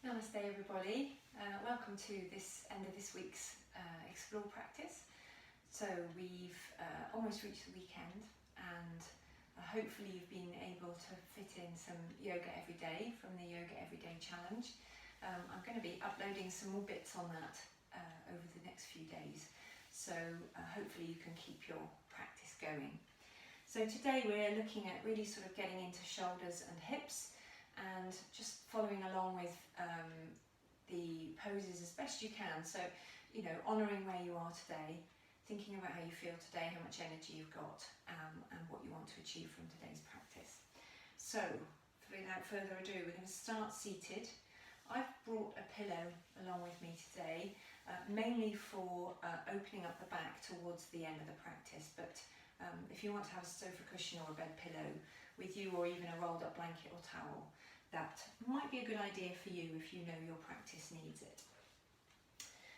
Namaste everybody, welcome to this end of this week's Explore practice. So we've almost reached the weekend and hopefully you've been able to fit in some yoga every day from the Yoga Everyday Challenge. I'm going to be uploading some more bits on that over the next few days, so hopefully you can keep your practice going. So today we're looking at really sort of getting into shoulders and hips and just following along with the poses as best you can. So, you know, honouring where you are today, thinking about how you feel today, how much energy you've got, and what you want to achieve from today's practice. So, without further ado, we're going to start seated. I've brought a pillow along with me today, mainly for opening up the back towards the end of the practice, but if you want to have a sofa cushion or a bed pillow with you, or even a rolled up blanket or towel, that might be a good idea for you if you know your practice needs it.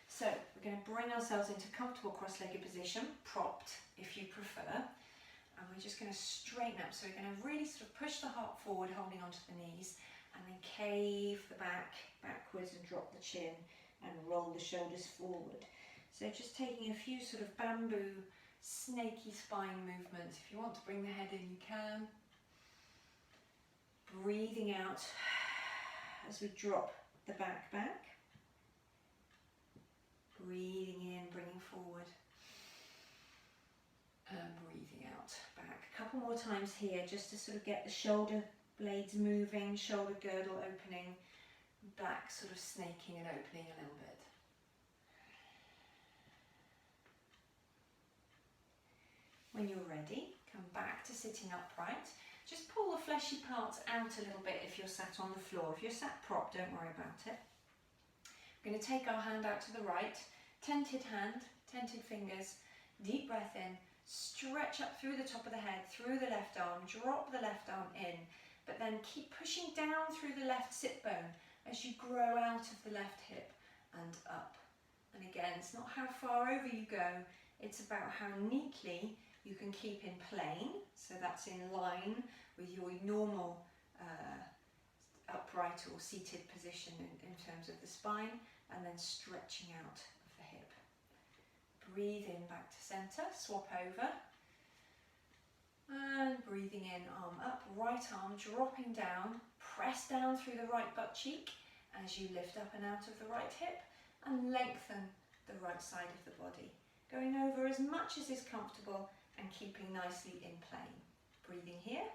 So we're going to bring ourselves into comfortable cross-legged position, propped if you prefer, and we're just going to straighten up. So we're going to really sort of push the heart forward, holding onto the knees, and then cave the back backwards and drop the chin and roll the shoulders forward. So just taking a few sort of bamboo snaky spine movements. If you want to bring the head in, you can. Breathing out as we drop the back. Breathing in, bringing forward. And breathing out, back. A couple more times here just to sort of get the shoulder blades moving, shoulder girdle opening, back sort of snaking and opening a little bit. When you're ready, come back to sitting upright. Just pull the fleshy parts out a little bit if you're sat on the floor. If you're sat propped, don't worry about it. We're going to take our hand out to the right, tented hand, tented fingers, deep breath in, stretch up through the top of the head, through the left arm, drop the left arm in, but then keep pushing down through the left sit bone as you grow out of the left hip and up. And again, it's not how far over you go, it's about how neatly you can keep in plane, so that's in line with your normal upright or seated position in terms of the spine, and then stretching out of the hip. Breathe in back to centre, swap over, and breathing in, arm up, right arm dropping down, press down through the right butt cheek as you lift up and out of the right hip, and lengthen the right side of the body, going over as much as is comfortable and keeping nicely in plane. Breathing here.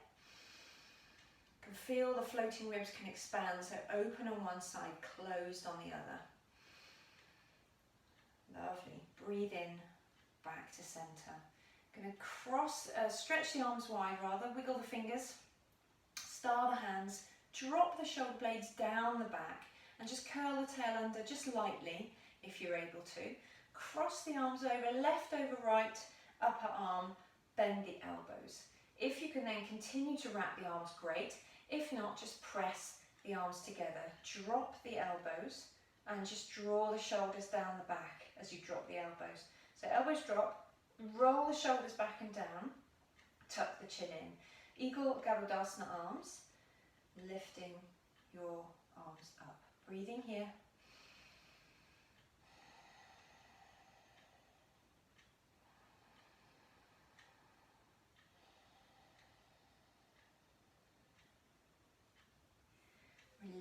You can feel the floating ribs can expand, so open on one side, closed on the other. Lovely. Breathe in, back to centre. Going to stretch the arms wide rather, wiggle the fingers, star the hands, drop the shoulder blades down the back, and just curl the tail under just lightly if you're able to. Cross the arms over, left over right, upper arm, bend the elbows. If you can then continue to wrap the arms, great. If not, just press the arms together. Drop the elbows and just draw the shoulders down the back as you drop the elbows. So elbows drop, roll the shoulders back and down, tuck the chin in. Eagle Gabadasana arms, lifting your arms up. Breathing here.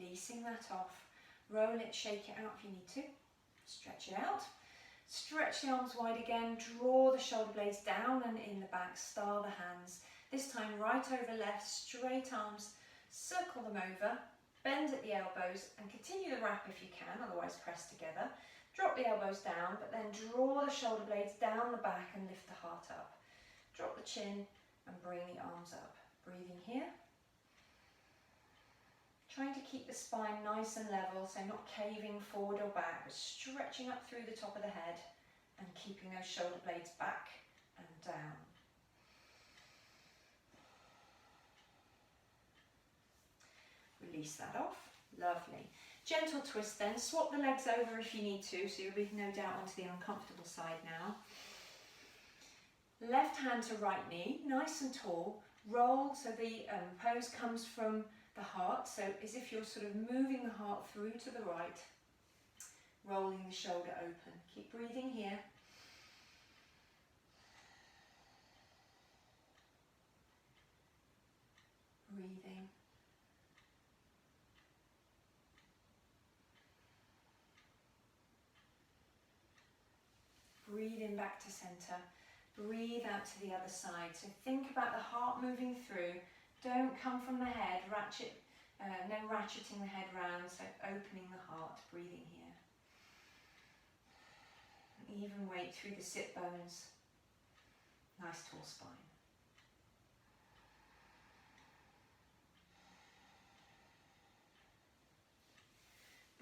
Releasing that off, roll it, shake it out if you need to, stretch it out, stretch the arms wide again, draw the shoulder blades down and in the back, star the hands, this time right over left, straight arms, circle them over, bend at the elbows and continue the wrap if you can, otherwise press together, drop the elbows down but then draw the shoulder blades down the back and lift the heart up, drop the chin and bring the arms up, breathing here. Trying to keep the spine nice and level, so not caving forward or back, but stretching up through the top of the head and keeping those shoulder blades back and down. Release that off. Lovely. Gentle twist then. Swap the legs over if you need to, so you'll be no doubt onto the uncomfortable side now. Left hand to right knee, nice and tall. Roll so the pose comes from the heart, so as if you're sort of moving the heart through to the right, rolling the shoulder open. Keep breathing here. Breathing. Breathe in back to center. Breathe out to the other side. So think about the heart moving through. Don't come from the head, no ratcheting the head round, so opening the heart, breathing here. Even weight through the sit bones. Nice tall spine.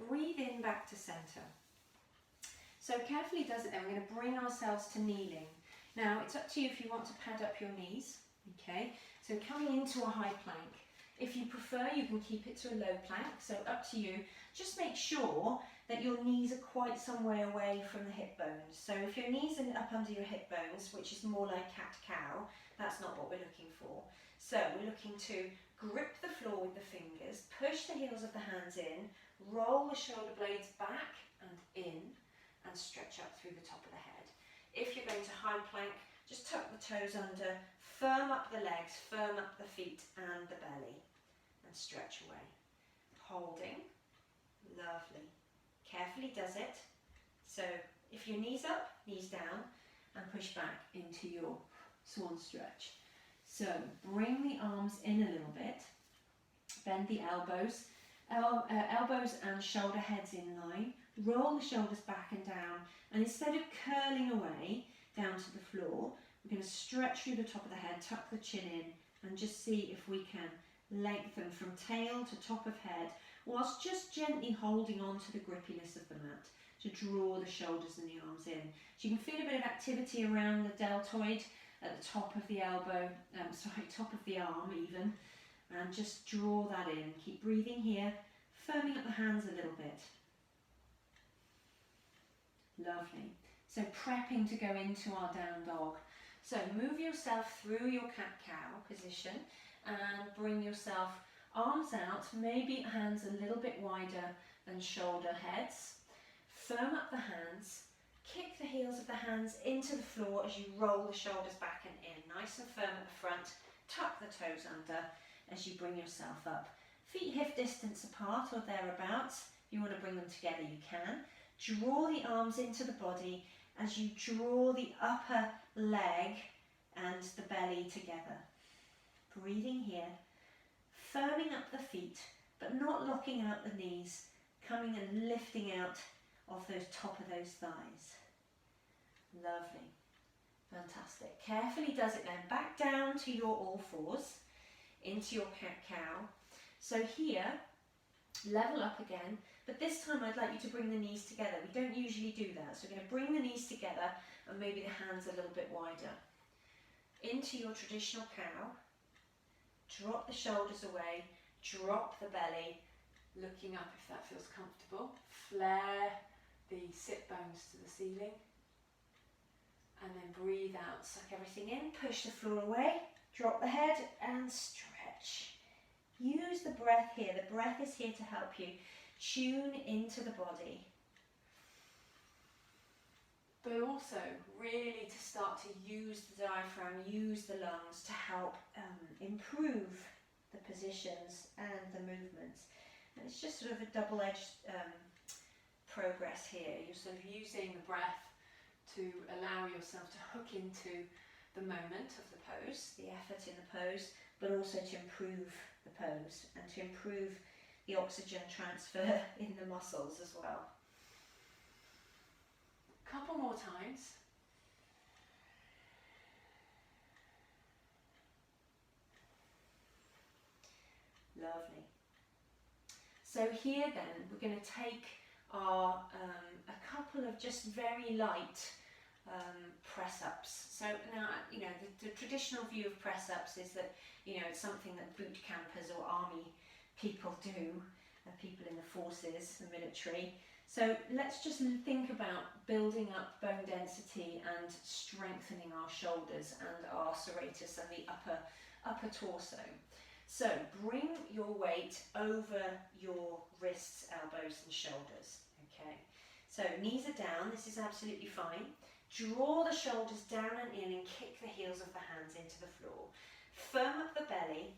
Breathe in back to center. So carefully does it then, we're going to bring ourselves to kneeling. Now it's up to you if you want to pad up your knees, okay? So coming into a high plank. If you prefer, you can keep it to a low plank, so up to you. Just make sure that your knees are quite some way away from the hip bones. So if your knees are up under your hip bones, which is more like cat-cow, that's not what we're looking for. So we're looking to grip the floor with the fingers, push the heels of the hands in, roll the shoulder blades back and in, and stretch up through the top of the head. If you're going to high plank, just tuck the toes under, firm up the legs, firm up the feet and the belly, and stretch away. Holding, lovely. Carefully does it. So if your knees up, knees down, and push back into your swan stretch. So bring the arms in a little bit, bend the elbows, elbows and shoulder heads in line, roll the shoulders back and down, and instead of curling away down to the floor, we're going to stretch through the top of the head, tuck the chin in, and just see if we can lengthen from tail to top of head, whilst just gently holding on to the grippiness of the mat to draw the shoulders and the arms in. So you can feel a bit of activity around the deltoid at the top of the elbow, top of the arm even, and just draw that in. Keep breathing here, firming up the hands a little bit. Lovely. So prepping to go into our down dog. So move yourself through your cat-cow position and bring yourself arms out, maybe hands a little bit wider than shoulder heads. Firm up the hands, kick the heels of the hands into the floor as you roll the shoulders back and in. Nice and firm at the front, tuck the toes under as you bring yourself up. Feet hip distance apart or thereabouts. If you want to bring them together, you can. Draw the arms into the body as you draw the upper leg and the belly together. Breathing here, firming up the feet, but not locking out the knees, coming and lifting out of those top of those thighs. Lovely. Fantastic. Carefully does it then. Back down to your all fours, into your cat-cow. So here, level up again, but this time I'd like you to bring the knees together. We don't usually do that, so we're going to bring the knees together and maybe the hands a little bit wider. Into your traditional cow, drop the shoulders away, drop the belly, looking up if that feels comfortable. Flare the sit bones to the ceiling, and then breathe out, suck everything in, push the floor away, drop the head and stretch. Use the breath here. The breath is here to help you tune into the body, but also really to start to use the diaphragm, use the lungs to help improve the positions and the movements. And it's just sort of a double-edged progress here. You're sort of using the breath to allow yourself to hook into the moment of the pose, the effort in the pose, but also to improve the pose and to improve the oxygen transfer in the muscles as well. Couple more times. Lovely. So here then we're going to take our a couple of just very light press-ups. So now, you know, the traditional view of press-ups is that, you know, it's something that boot campers or army people do, people in the forces, the military. So let's just think about building up bone density and strengthening our shoulders and our serratus and the upper torso. So bring your weight over your wrists, elbows and shoulders. Okay, so knees are down, this is absolutely fine. Draw the shoulders down and in and kick the heels of the hands into the floor. Firm up the belly,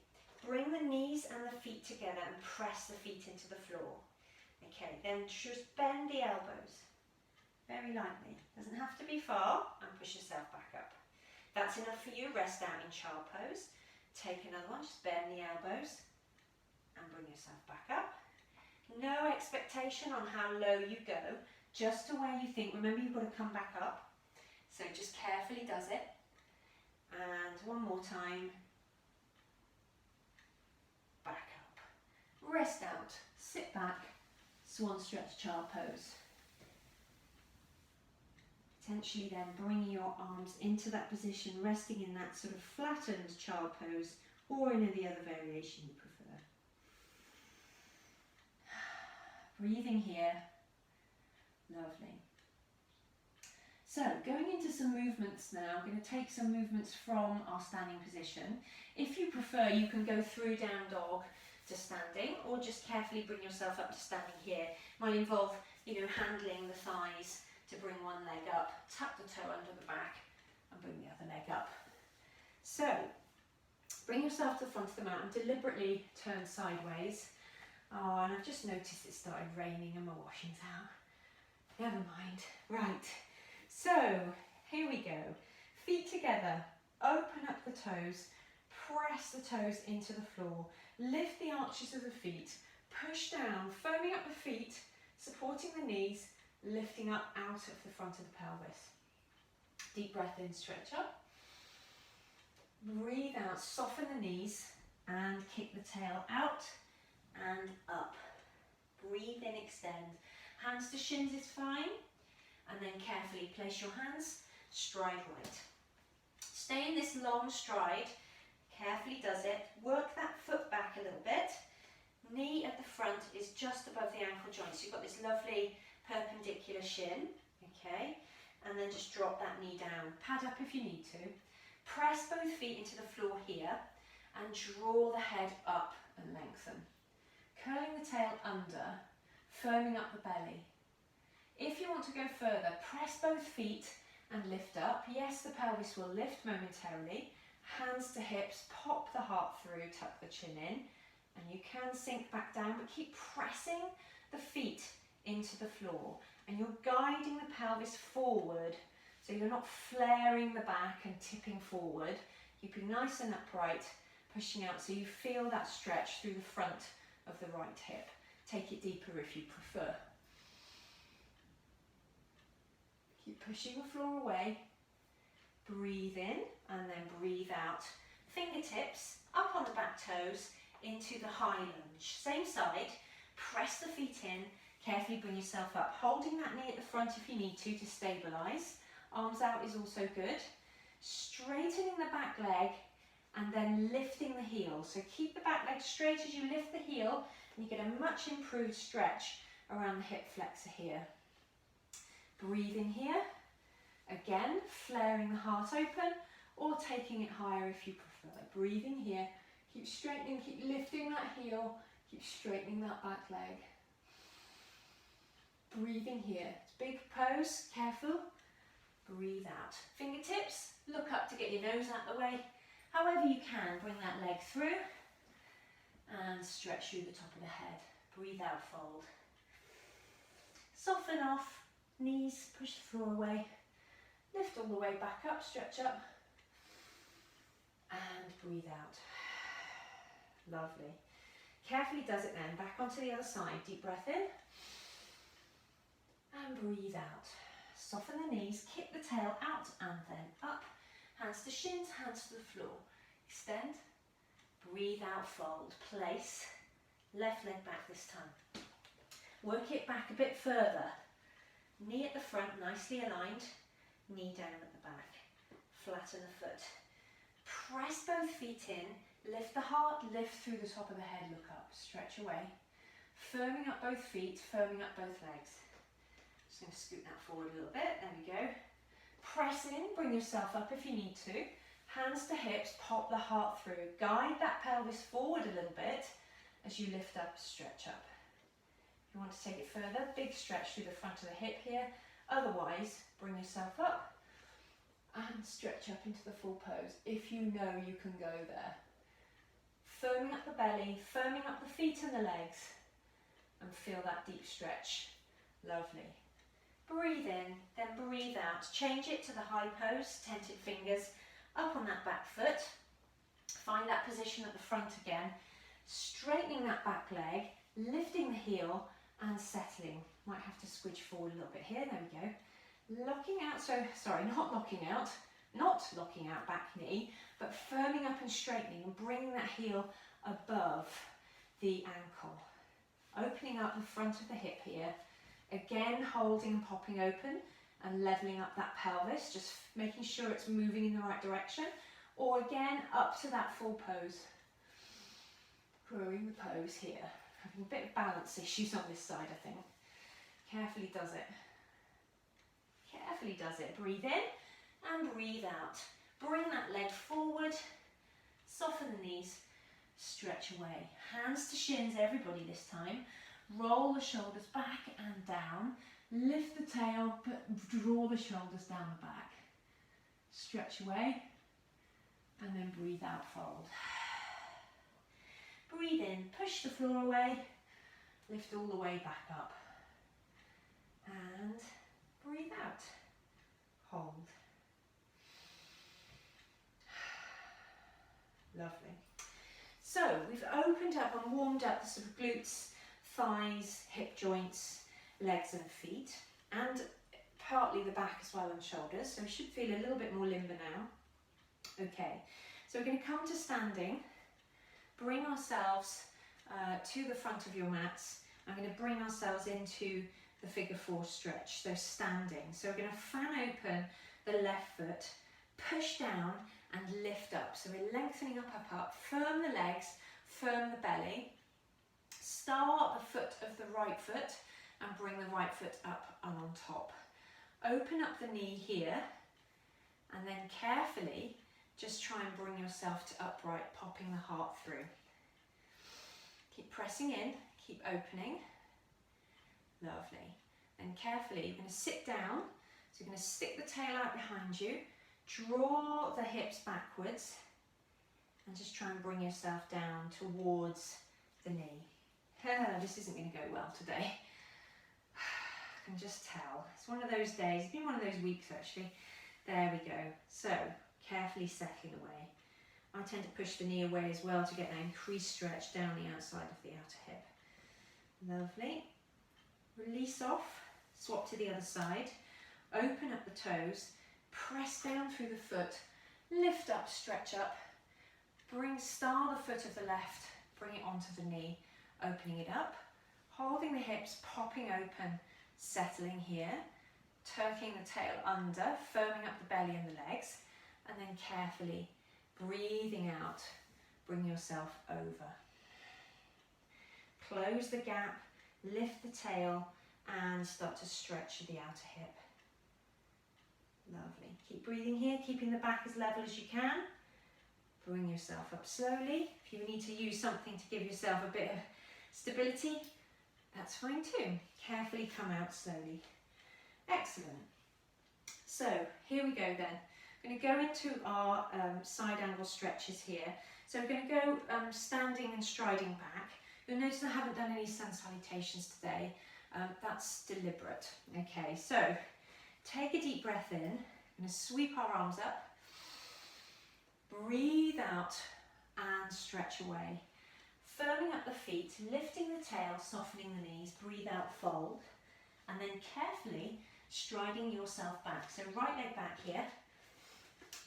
bring the knees and the feet together and press the feet into the floor. Okay, then just bend the elbows very lightly. Doesn't have to be far, and push yourself back up. That's enough for you. Rest out in child pose. Take another one, just bend the elbows and bring yourself back up. No expectation on how low you go, just to where you think. Remember, you've got to come back up. So just carefully does it. And one more time. Back up. Rest out. Sit back. Swan stretch, child pose. Potentially then bringing your arms into that position, resting in that sort of flattened child pose or in any other variation you prefer. Breathing here. Lovely. So going into some movements now. I'm going to take some movements from our standing position. If you prefer, you can go through down dog to standing, or just carefully bring yourself up to standing here. Might involve, handling the thighs to bring one leg up, tuck the toe under the back and bring the other leg up. So bring yourself to the front of the mat and deliberately turn sideways. Oh, and I've just noticed it started raining and my washing's out. Never mind. Right, so here we go. Feet together, open up the toes, press the toes into the floor, lift the arches of the feet, push down, firming up the feet, supporting the knees, lifting up out of the front of the pelvis. Deep breath in, stretch up. Breathe out, soften the knees and kick the tail out and up. Breathe in, extend. Hands to shins is fine. And then carefully place your hands stride right. Stay in this long stride. Carefully does it. Work that foot back a little bit. Knee at the front is just above the ankle joint. So you've got this lovely perpendicular shin, okay, and then just drop that knee down. Pad up if you need to. Press both feet into the floor here and draw the head up and lengthen. Curling the tail under, firming up the belly. If you want to go further, press both feet and lift up. Yes, the pelvis will lift momentarily. Hands to hips, pop the heart through, tuck the chin in, and you can sink back down, but keep pressing the feet into the floor, and you're guiding the pelvis forward, so you're not flaring the back and tipping forward, keeping nice and upright, pushing out so you feel that stretch through the front of the right hip. Take it deeper if you prefer. Keep pushing the floor away. Breathe in and then breathe out. Fingertips up on the back toes into the high lunge. Same side, press the feet in, carefully bring yourself up. Holding that knee at the front if you need to stabilise. Arms out is also good. Straightening the back leg and then lifting the heel. So keep the back leg straight as you lift the heel and you get a much improved stretch around the hip flexor here. Breathe in here. Again, flaring the heart open or taking it higher if you prefer. Breathing here, keep straightening, keep lifting that heel, keep straightening that back leg. Breathing here. It's a big pose, careful. Breathe out. Fingertips, look up to get your nose out the way. However you can, bring that leg through and stretch through the top of the head. Breathe out, fold. Soften off, knees, push the floor away. Lift all the way back up, stretch up, and breathe out. Lovely. Carefully does it then. Back onto the other side. Deep breath in, and breathe out. Soften the knees, kick the tail out, and then up. Hands to shins, hands to the floor. Extend, breathe out, fold. Place, left leg back this time. Work it back a bit further. Knee at the front, nicely aligned. Knee down at the back, flatten the foot. Press both feet in, lift the heart, lift through the top of the head, look up, stretch away. Firming up both feet, firming up both legs. Just going to scoot that forward a little bit, there we go. Press in, bring yourself up if you need to. Hands to hips, pop the heart through. Guide that pelvis forward a little bit as you lift up, stretch up. If you want to take it further, big stretch through the front of the hip here. Otherwise, bring yourself up and stretch up into the full pose if you know you can go there. Firming up the belly, firming up the feet and the legs, and feel that deep stretch. Lovely. Breathe in, then breathe out. Change it to the high pose, tented fingers up on that back foot. Find that position at the front again. Straightening that back leg, lifting the heel and settling. Might have to squidge forward a little bit here, there we go. Locking out, not locking out back knee, but firming up and straightening and bringing that heel above the ankle. Opening up the front of the hip here. Again, holding and popping open and leveling up that pelvis, just making sure it's moving in the right direction. Or again, up to that full pose. Growing the pose here. Having a bit of balance issues on this side, I think. Carefully does it. Carefully does it. Breathe in and breathe out. Bring that leg forward. Soften the knees. Stretch away. Hands to shins, everybody this time. Roll the shoulders back and down. Lift the tail, but draw the shoulders down the back. Stretch away. And then breathe out, fold. Breathe in, push the floor away. Lift all the way back up. And breathe out. Hold. Lovely. So we've opened up and warmed up the sort of glutes, thighs, hip joints, legs and feet, and partly the back as well and shoulders. So we should feel a little bit more limber now. Okay, so we're going to come to standing. Bring ourselves to the front of your mats. I'm going to bring ourselves into the figure four stretch, so standing. So we're going to fan open the left foot, push down and lift up. So we're lengthening up, firm the legs, firm the belly. Start the foot of the right foot and bring the right foot up and on top. Open up the knee here and then carefully just try and bring yourself to upright, popping the heart through. Keep pressing in, keep opening. Lovely. And carefully, you're going to sit down. So you're going to stick the tail out behind you, draw the hips backwards, and just try and bring yourself down towards the knee. This isn't going to go well today. I can just tell. It's one of those days, it's been one of those weeks actually. There we go. So, carefully settling away. I tend to push the knee away as well to get an increased stretch down the outside of the outer hip. Lovely. Release off, swap to the other side. Open up the toes, press down through the foot, lift up, stretch up. Star the foot of the left, bring it onto the knee, opening it up. Holding the hips, popping open, settling here. Tucking the tail under, firming up the belly and the legs, and then carefully breathing out, bring yourself over. Close the gap, lift the tail, and start to stretch the outer hip. Lovely. Keep breathing here, keeping the back as level as you can. Bring yourself up slowly. If you need to use something to give yourself a bit of stability, that's fine too. Carefully come out slowly. Excellent. So here we go then. I'm going to go into our side angle stretches here. So we're going to go standing and striding back. You'll notice I haven't done any sun salutations today. That's deliberate. Okay, so take a deep breath in. I'm going to sweep our arms up. Breathe out and stretch away. Firming up the feet, lifting the tail, softening the knees. Breathe out, fold. And then carefully striding yourself back. So right leg back here,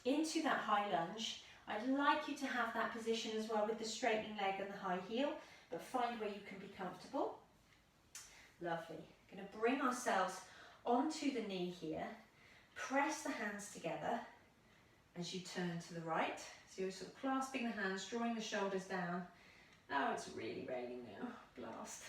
into that high lunge. I'd like you to have that position as well with the straightening leg and the high heel, but find where you can be comfortable. Lovely. Going to bring ourselves onto the knee here. Press the hands together as you turn to the right. So you're sort of clasping the hands, drawing the shoulders down. Oh, it's really raining now. Blast.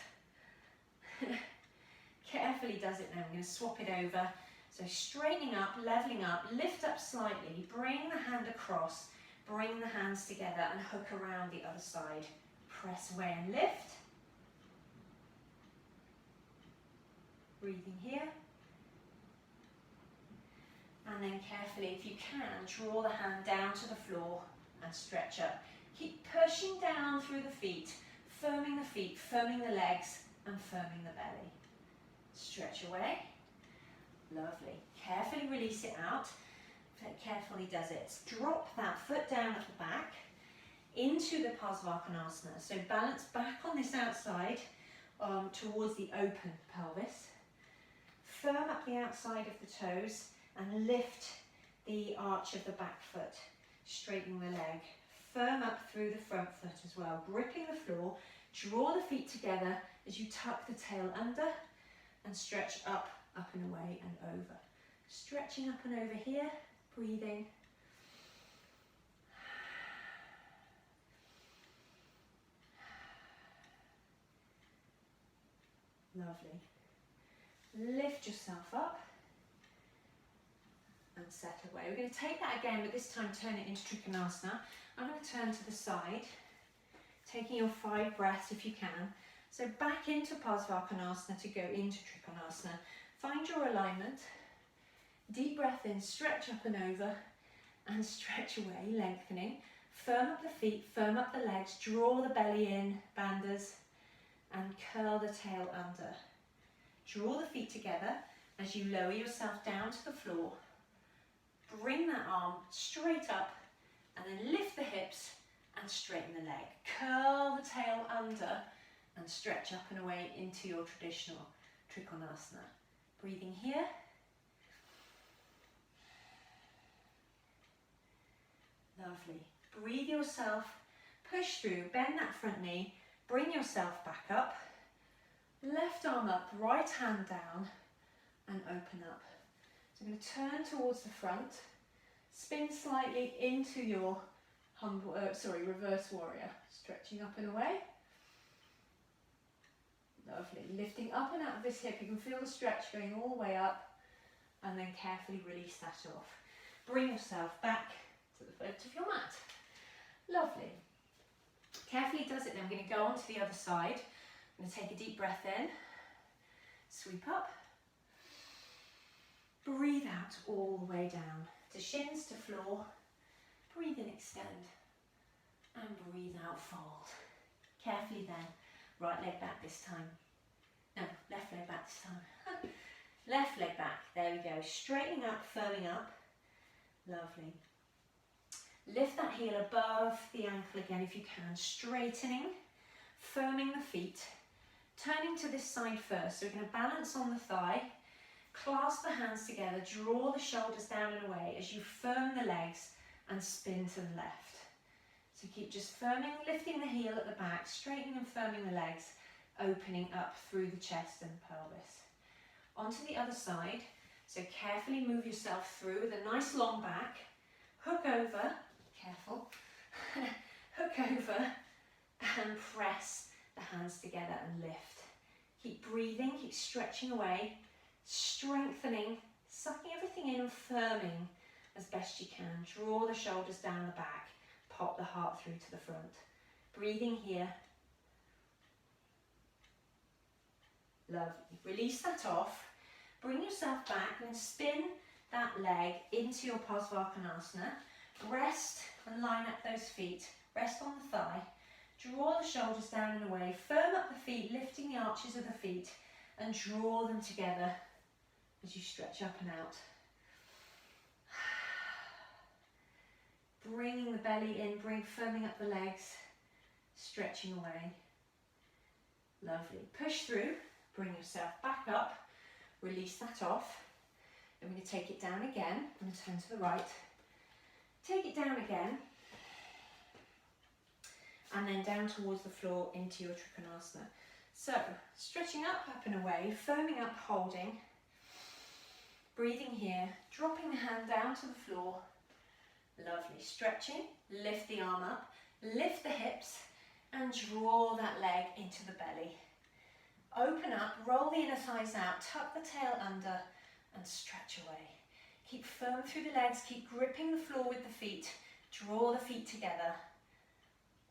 Carefully does it now. I'm going to swap it over. So straightening up, leveling up, lift up slightly, bring the hand across, bring the hands together and hook around the other side. Press away and lift. Breathing here. And then carefully, if you can, draw the hand down to the floor and stretch up. Keep pushing down through the feet, firming the legs and firming the belly. Stretch away. Lovely. Carefully release it out. Carefully does it. Drop that foot down at the back into the Parsvarkanasana. So balance back on this outside towards the open pelvis. Firm up the outside of the toes and lift the arch of the back foot. Straighten the leg. Firm up through the front foot as well. Gripping the floor. Draw the feet together as you tuck the tail under and stretch up and away and over. Stretching up and over here. Breathing. Lovely. Lift yourself up and set away. We're going to take that again, but this time turn it into Trikonasana. I'm going to turn to the side, taking your 5 breaths if you can. So back into Parsvarkanasana to go into Trikonasana. Find your alignment. Deep breath in, stretch up and over, and stretch away, lengthening. Firm up the feet, firm up the legs, draw the belly in, bandhas, and curl the tail under. Draw the feet together as you lower yourself down to the floor. Bring that arm straight up, and then lift the hips and straighten the leg. Curl the tail under, and stretch up and away into your traditional Trikonasana. Breathing here. Lovely. Breathe yourself, push through, bend that front knee, bring yourself back up, left arm up, right hand down, and open up. So I'm going to turn towards the front, spin slightly into your reverse warrior, stretching up and away. Lovely. Lifting up and out of this hip, you can feel the stretch going all the way up, and then carefully release that off. Bring yourself back to the foot of your mat. Lovely. Carefully does it then. I'm going to go on to the other side. I'm going to take a deep breath in, sweep up, breathe out all the way down to shins to floor. Breathe in, extend, and breathe out, fold. Carefully then, right leg back this time. No, left leg back this time. Left leg back, there we go. Straightening up, firming up. Lovely. Lift that heel above the ankle again if you can. Straightening, firming the feet. Turning to this side first. So we're going to balance on the thigh. Clasp the hands together. Draw the shoulders down and away as you firm the legs and spin to the left. So keep just firming, lifting the heel at the back, straightening and firming the legs, opening up through the chest and pelvis. Onto the other side. So carefully move yourself through with a nice long back. Hook over, careful, hook over and press the hands together and lift. Keep breathing, keep stretching away, strengthening, sucking everything in and firming as best you can. Draw the shoulders down the back, pop the heart through to the front. Breathing here. Lovely. Release that off. Bring yourself back and spin that leg into your Parsvarkanasana. Rest and line up those feet. Rest on the thigh. Draw the shoulders down and away. Firm up the feet, lifting the arches of the feet and draw them together as you stretch up and out. Bringing the belly in, firming up the legs, stretching away. Lovely. Push through, bring yourself back up, release that off. I'm going to take it down again. I'm going to turn to the right. Take it down again. And then down towards the floor into your Trikonasana. So, stretching up and away, firming up, holding. Breathing here, dropping the hand down to the floor. Lovely. Stretching, lift the arm up, lift the hips, and draw that leg into the belly. Open up, roll the inner thighs out, tuck the tail under, and stretch away. Keep firm through the legs, keep gripping the floor with the feet. Draw the feet together.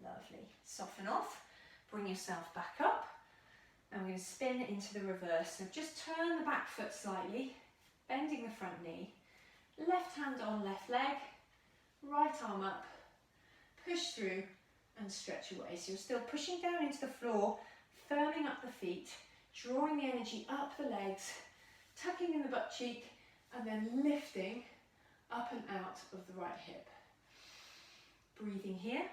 Lovely. Soften off, bring yourself back up. And we're going to spin into the reverse. So just turn the back foot slightly, bending the front knee. Left hand on left leg, right arm up, push through and stretch away. So you're still pushing down into the floor, firming up the feet, drawing the energy up the legs, tucking in the butt cheek, and then lifting up and out of the right hip. Breathing here.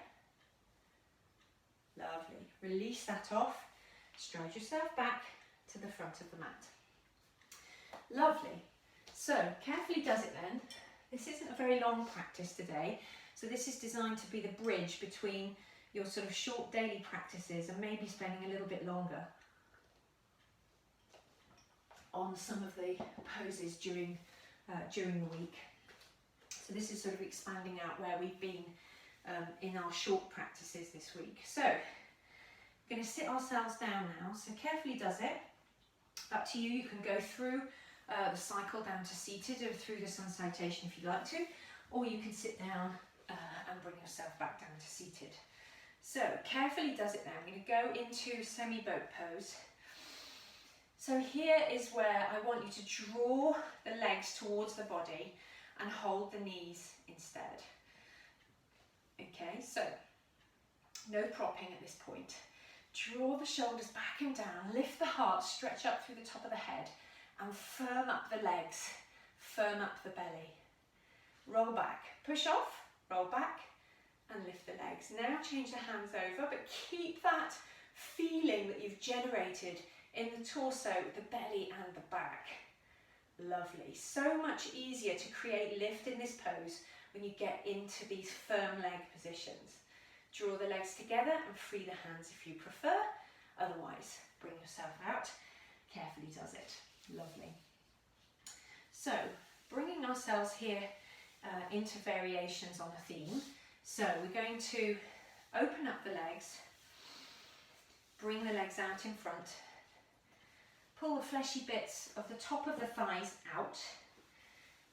Lovely. Release that off. Stride yourself back to the front of the mat. Lovely. So, carefully does it then. This isn't a very long practice today, so this is designed to be the bridge between your sort of short daily practices and maybe spending a little bit longer on some of the poses during the week. So this is sort of expanding out where we've been in our short practices this week. So, we're going to sit ourselves down now, so carefully does it. Up to you, you can go through the cycle down to seated or through the sun salutation if you'd like to, or you can sit down and bring yourself back down to seated. So carefully does it now. I'm going to go into semi-boat pose. So here is where I want you to draw the legs towards the body and hold the knees instead. Okay, so no propping at this point. Draw the shoulders back and down, lift the heart, stretch up through the top of the head and firm up the legs, firm up the belly. Roll back, push off, roll back and lift the legs. Now change the hands over, but keep that feeling that you've generated in the torso, the belly and the back. Lovely. So much easier to create lift in this pose when you get into these firm leg positions. Draw the legs together and free the hands if you prefer. Otherwise, bring yourself out. Carefully does it. Lovely. So, bringing ourselves here into variations on a theme. So, we're going to open up the legs, bring the legs out in front, pull the fleshy bits of the top of the thighs out,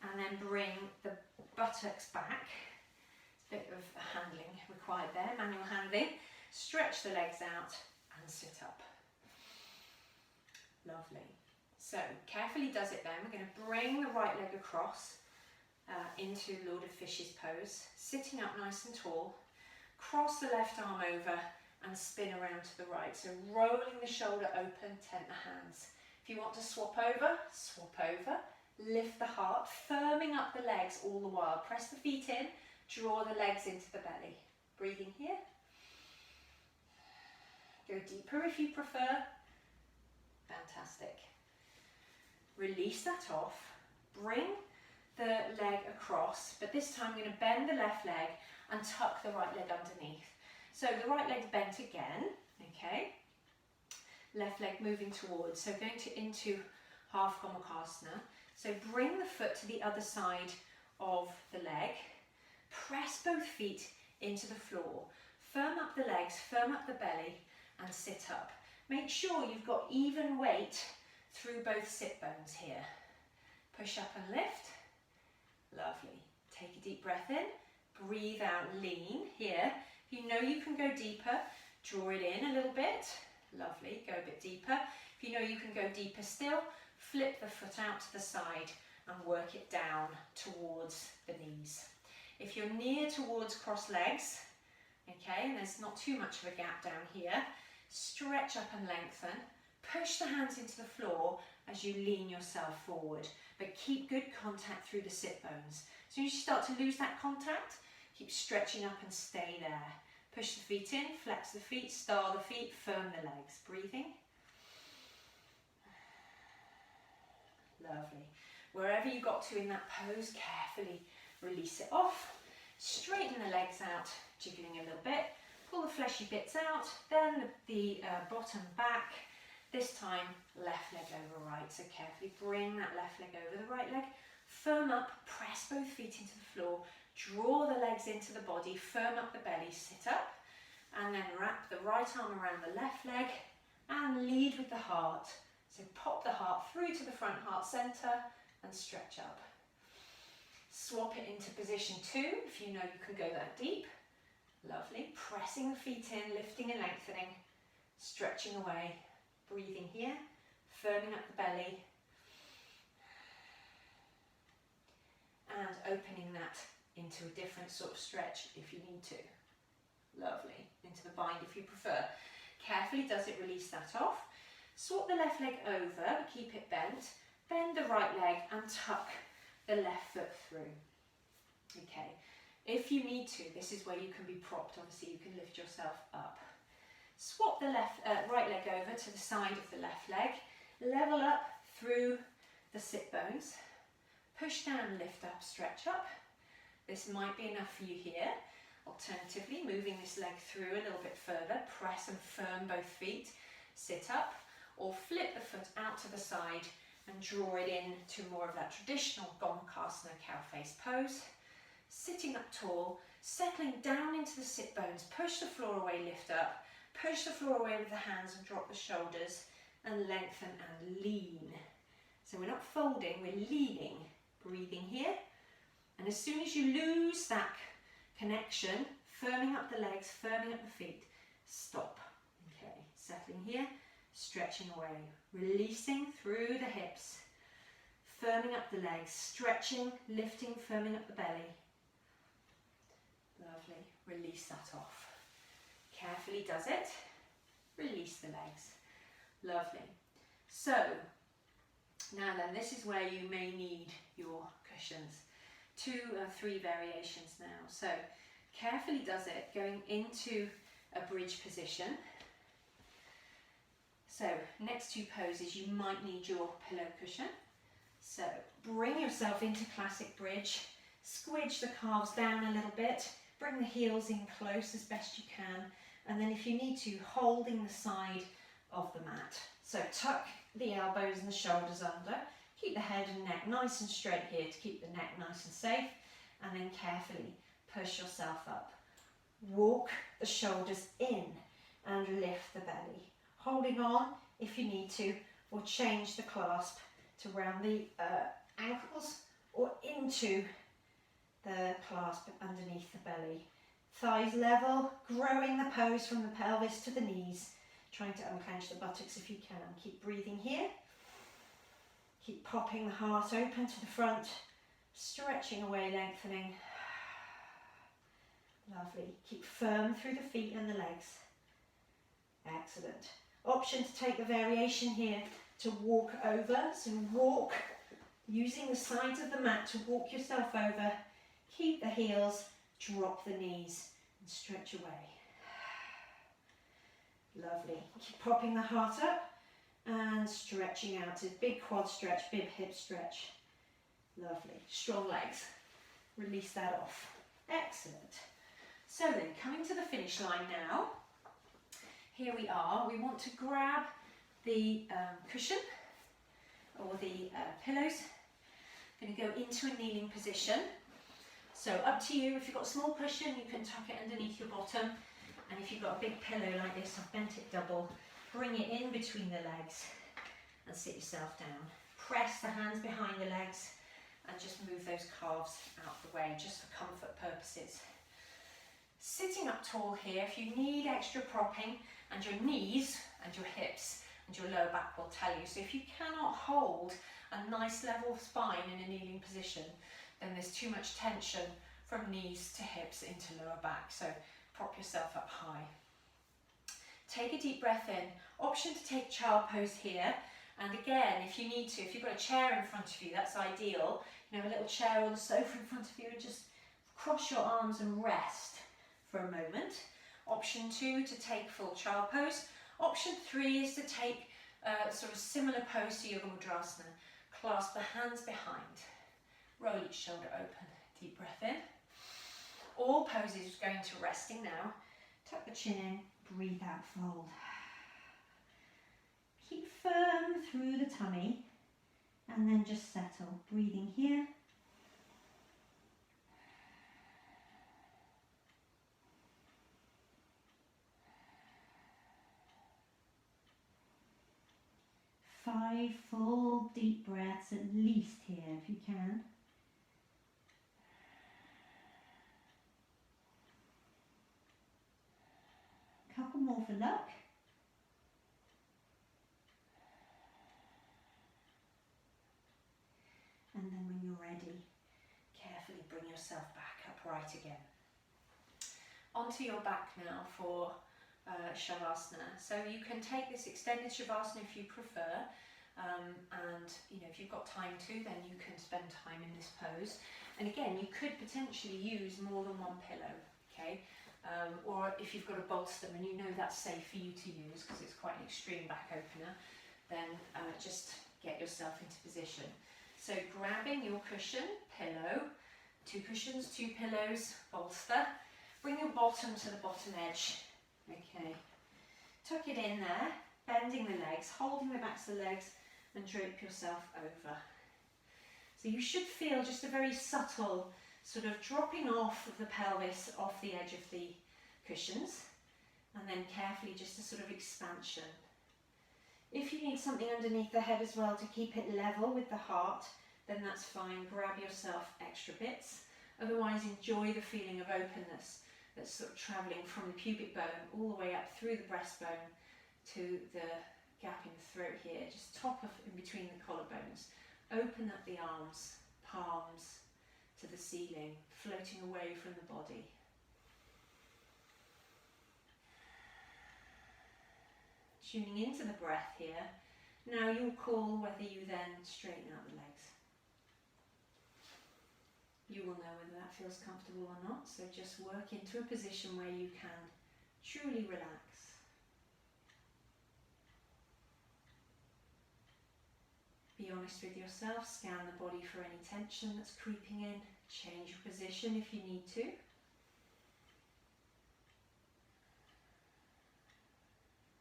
and then bring the buttocks back. Bit of handling required there, manual handling. Stretch the legs out and sit up. Lovely. So carefully does it then. We're going to bring the right leg across into Lord of Fishes pose, sitting up nice and tall. Cross the left arm over and spin around to the right. So rolling the shoulder open, tent the hands. If you want to swap over, lift the heart, firming up the legs all the while. Press the feet in. Draw the legs into the belly. Breathing here. Go deeper if you prefer. Fantastic. Release that off. Bring the leg across, but this time I'm going to bend the left leg and tuck the right leg underneath. So the right leg's bent again, okay? Left leg moving towards, so going into half Gomukhasana. So bring the foot to the other side of the leg. Press both feet into the floor. Firm up the legs, firm up the belly and sit up. Make sure you've got even weight through both sit bones here. Push up and lift. Lovely. Take a deep breath in. Breathe out, lean here. If you know you can go deeper, draw it in a little bit. Lovely. Go a bit deeper. If you know you can go deeper still, flip the foot out to the side and work it down towards the knees. If you're near towards cross legs, okay, and there's not too much of a gap down here, stretch up and lengthen. Push the hands into the floor as you lean yourself forward, but keep good contact through the sit bones. As soon as you start to lose that contact, keep stretching up and stay there. Push the feet in, flex the feet, star the feet, firm the legs. Breathing. Lovely. Wherever you got to in that pose, carefully release it off. Straighten the legs out, jiggling a little bit. Pull the fleshy bits out, then the bottom back. This time, left leg over right. So carefully bring that left leg over the right leg. Firm up, press both feet into the floor. Draw the legs into the body, firm up the belly, sit up. And then wrap the right arm around the left leg and lead with the heart. So pop the heart through to the front heart center, and stretch up. Swap it into position 2 if you know you can go that deep. Lovely. Pressing the feet in, lifting and lengthening, stretching away, breathing here, firming up the belly, and opening that into a different sort of stretch if you need to. Lovely. Into the bind if you prefer. Carefully does it release that off. Swap the left leg over, keep it bent. Bend the right leg and tuck the left foot through. Okay. If you need to, this is where you can be propped. Obviously, you can lift yourself up. Swap the right leg over to the side of the left leg. Level up through the sit bones. Push down, lift up, stretch up. This might be enough for you here. Alternatively, moving this leg through a little bit further. Press and firm both feet. Sit up, or flip the foot out to the side and draw it in to more of that traditional Gomukhasana cow face pose. Sitting up tall, settling down into the sit bones, push the floor away, lift up, push the floor away with the hands and drop the shoulders, and lengthen and lean. So we're not folding, we're leaning, breathing here. And as soon as you lose that connection, firming up the legs, firming up the feet, stop. Okay, settling here, stretching away, releasing through the hips, firming up the legs, stretching, lifting, firming up the belly. Lovely. Release that off. Carefully does it. Release the legs. Lovely. So, now then, this is where you may need your cushions. 2 or 3 variations now. So, carefully does it, going into a bridge position. So, next 2 poses, you might need your pillow cushion. So, bring yourself into classic bridge. Squidge the calves down a little bit. Bring the heels in close as best you can, and then if you need to, holding the side of the mat. So tuck the elbows and the shoulders under, keep the head and neck nice and straight here to keep the neck nice and safe, and then carefully push yourself up. Walk the shoulders in and lift the belly, holding on if you need to, or change the clasp to round the ankles or into the clasp underneath the belly. Thighs level, growing the pose from the pelvis to the knees. Trying to unclench the buttocks if you can. Keep breathing here. Keep popping the heart open to the front. Stretching away, lengthening. Lovely. Keep firm through the feet and the legs. Excellent. Option to take the variation here to walk over. So walk, using the sides of the mat to walk yourself over. Keep the heels, drop the knees and stretch away. Lovely. Keep popping the heart up and stretching out. A big quad stretch, big hip stretch. Lovely. Strong legs. Release that off. Excellent. So then, coming to the finish line now. Here we are. We want to grab the cushion or the pillows. Going to go into a kneeling position. So up to you. If you've got a small cushion, you can tuck it underneath your bottom. And if you've got a big pillow like this, I've bent it double, bring it in between the legs and sit yourself down. Press the hands behind the legs and just move those calves out the way, just for comfort purposes. Sitting up tall here, if you need extra propping, and your knees and your hips and your lower back will tell you. So if you cannot hold a nice level spine in a kneeling position, then there's too much tension from knees to hips into lower back. So prop yourself up high. Take a deep breath in. Option to take child pose here. And again, if you need to, if you've got a chair in front of you, that's ideal. You know, a little chair or the sofa in front of you, and just cross your arms and rest for a moment. Option 2 to take full child pose. Option 3 is to take sort of similar pose to Yoga Mudrasana. Clasp the hands behind. Roll each shoulder open. Deep breath in. All poses going to resting now. Tuck the chin in, breathe out, fold. Keep firm through the tummy and then just settle. Breathing here. 5 full deep breaths at least here if you can. Couple more for luck. And then when you're ready, carefully bring yourself back upright again. Onto your back now for Shavasana. So you can take this extended Shavasana if you prefer, and if you've got time to, then you can spend time in this pose. And again, you could potentially use more than one pillow, okay? Or if you've got a bolster and you know that's safe for you to use because it's quite an extreme back opener, then just get yourself into position. So grabbing your cushion, pillow, 2 cushions, 2 pillows, bolster. Bring your bottom to the bottom edge. Okay. Tuck it in there, bending the legs, holding the backs of the legs, and drape yourself over. So you should feel just a very subtle sort of dropping off of the pelvis off the edge of the cushions, and then carefully just a sort of expansion. If you need something underneath the head as well to keep it level with the heart, then that's fine. Grab yourself extra bits. Otherwise, enjoy the feeling of openness that's sort of travelling from the pubic bone all the way up through the breastbone to the gap in the throat here, just top of in between the collarbones. Open up the arms, palms to the ceiling, floating away from the body. Tuning into the breath here. Now you'll call whether you then straighten out the legs. You will know whether that feels comfortable or not, so just work into a position where you can truly relax. Be honest with yourself, scan the body for any tension that's creeping in, change your position if you need to.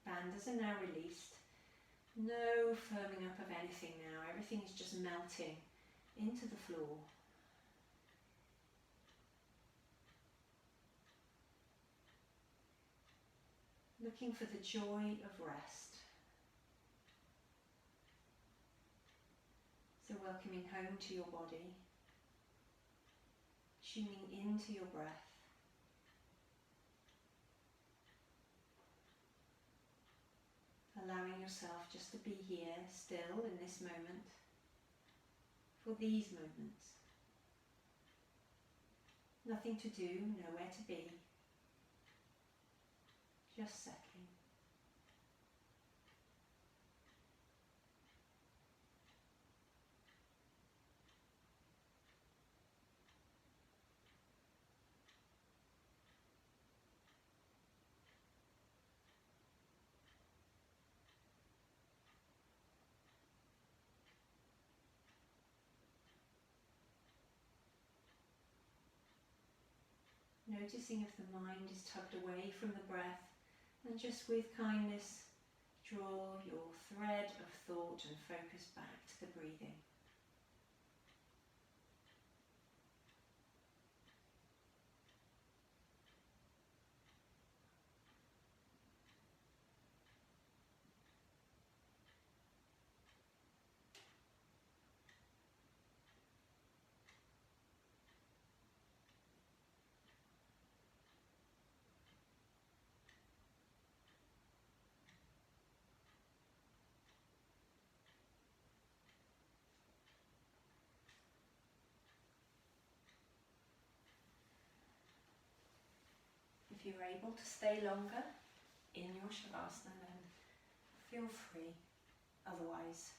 Bandhas are now released. No firming up of anything now, everything is just melting into the floor. Looking for the joy of rest. So welcoming home to your body, tuning into your breath. Allowing yourself just to be here, still in this moment, for these moments. Nothing to do, nowhere to be. Just settling. Noticing if the mind is tugged away from the breath, and just with kindness draw your thread of thought and focus back to the breathing. If you're able to stay longer in your Shavasana, then feel free. Otherwise,